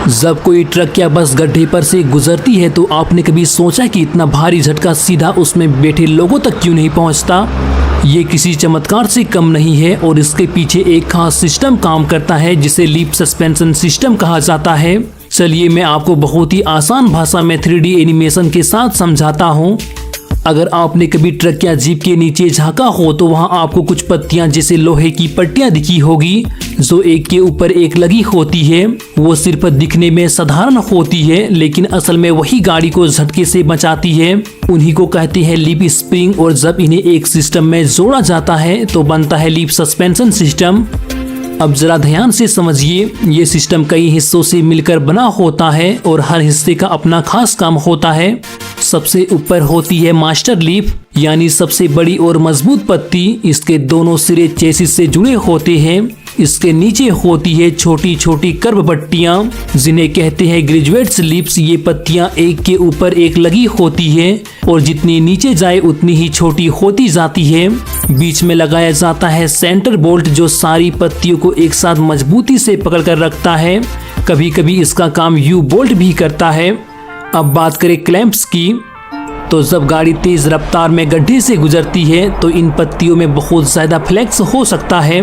जब कोई ट्रक या बस गड्ढे पर से गुजरती है तो आपने कभी सोचा कि इतना भारी झटका सीधा उसमें बैठे लोगों तक क्यों नहीं पहुंचता? ये किसी चमत्कार से कम नहीं है और इसके पीछे एक खास सिस्टम काम करता है जिसे लीप सस्पेंशन सिस्टम कहा जाता है। चलिए मैं आपको बहुत ही आसान भाषा में 3D एनिमेशन के साथ समझाता हूँ। अगर आपने कभी ट्रक या जीप के नीचे झांका हो तो वहां आपको कुछ पत्तियां जैसे लोहे की पट्टियां दिखी होगी जो एक के ऊपर एक लगी होती है। वो सिर्फ दिखने में साधारण होती है लेकिन असल में वही गाड़ी को झटके से बचाती है। उन्हीं को कहते हैं लीप स्प्रिंग और जब इन्हें एक सिस्टम में जोड़ा जाता है तो बनता है लीप सस्पेंशन सिस्टम। अब जरा ध्यान से समझिए, ये सिस्टम कई हिस्सों से मिलकर बना होता है और हर हिस्से का अपना खास काम होता है। सबसे ऊपर होती है मास्टर लीफ यानी सबसे बड़ी और मजबूत पत्ती। इसके दोनों सिरे चेसिस से जुड़े होते हैं। इसके नीचे होती है छोटी छोटी कर्व पट्टियां जिन्हें कहते हैं ग्रेजुएट्स लीप्स। ये पत्तियां एक के ऊपर एक लगी होती है और जितनी नीचे जाए उतनी ही छोटी होती जाती है। बीच में लगाया जाता है सेंटर बोल्ट जो सारी पत्तियों को एक साथ मजबूती से पकड़कर रखता है। कभी कभी इसका काम यू बोल्ट भी करता है। अब बात करें क्लैंप्स की, तो जब गाड़ी तेज रफ्तार में गड्ढे से गुजरती है तो इन पत्तियों में बहुत ज्यादा फ्लेक्स हो सकता है।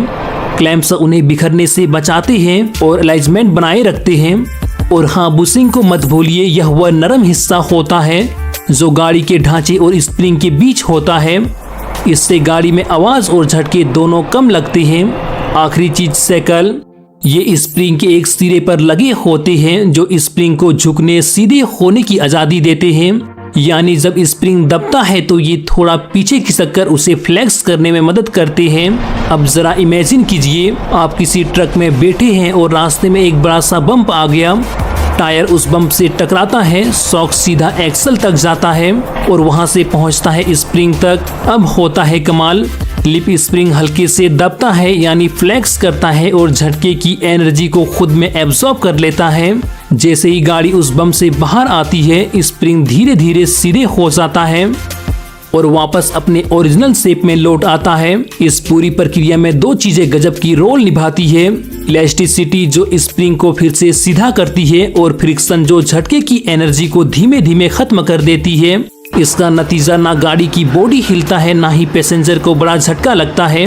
क्लैंप्स उन्हें बिखरने से बचाते हैं और अलाइनमेंट बनाए रखते हैं। और हाँ, बुशिंग को मत भूलिए, यह वह नरम हिस्सा होता है जो गाड़ी के ढांचे और स्प्रिंग के बीच होता है। इससे गाड़ी में आवाज और झटके दोनों कम लगते हैं। आखिरी चीज सैकल, ये स्प्रिंग के एक सिरे पर लगे होते हैं जो स्प्रिंग को झुकने सीधे होने की आजादी देते हैं। यानी जब स्प्रिंग दबता है तो ये थोड़ा पीछे खिसककर उसे फ्लेक्स करने में मदद करते हैं। अब जरा इमेजिन कीजिए, आप किसी ट्रक में बैठे हैं और रास्ते में एक बड़ा सा बम्प आ गया। टायर उस बम्प से टकराता है, शॉक सीधा एक्सल तक जाता है और वहां से पहुंचता है स्प्रिंग तक। अब होता है कमाल, लिप स्प्रिंग हल्के से दबता है यानी फ्लेक्स करता है और झटके की एनर्जी को खुद में एब्जॉर्ब कर लेता है। जैसे ही गाड़ी उस बम से बाहर आती है स्प्रिंग धीरे धीरे सीधे हो जाता है और वापस अपने ओरिजिनल शेप में लौट आता है। इस पूरी प्रक्रिया में दो चीजें गजब की रोल निभाती है, इलास्टिसिटी जो स्प्रिंग को फिर से सीधा करती है और फ्रिक्शन जो झटके की एनर्जी को धीमे धीमे खत्म कर देती है। इसका नतीजा ना गाड़ी की बॉडी हिलता है ना ही पैसेंजर को बड़ा झटका लगता है।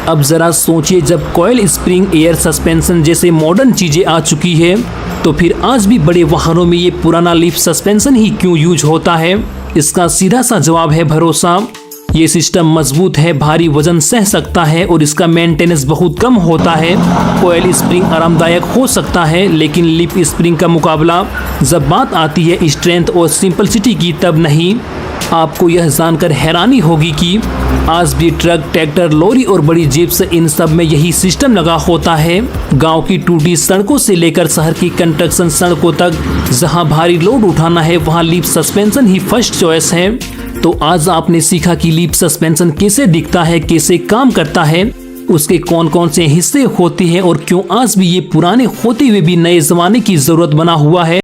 अब जरा सोचिए, जब कॉइल स्प्रिंग एयर सस्पेंशन जैसे मॉडर्न चीजें आ चुकी है तो फिर आज भी बड़े वाहनों में ये पुराना लीप सस्पेंशन ही क्यों यूज होता है? इसका सीधा सा जवाब है भरोसा। ये सिस्टम मजबूत है, भारी वजन सह सकता है और इसका मेंटेनेंस बहुत कम होता है। कॉइल स्प्रिंग आरामदायक हो सकता है लेकिन लिप स्प्रिंग का मुकाबला जब बात आती है स्ट्रेंथ और सिंपलिसिटी की तब नहीं। आपको यह जानकर हैरानी होगी कि आज भी ट्रक, ट्रैक्टर, लॉरी और बड़ी जीप्स इन सब में यही सिस्टम लगा होता है। गांव की टूटी सड़कों से लेकर शहर की कंस्ट्रक्शन सड़कों तक जहां भारी लोड उठाना है वहां लीप सस्पेंशन ही फर्स्ट चॉइस है। तो आज आपने सीखा कि लीप सस्पेंशन कैसे दिखता है, कैसे काम करता है, उसके कौन कौन से हिस्से होते हैं और क्यों आज भी ये पुराने होते हुए भी नए जमाने की जरूरत बना हुआ है।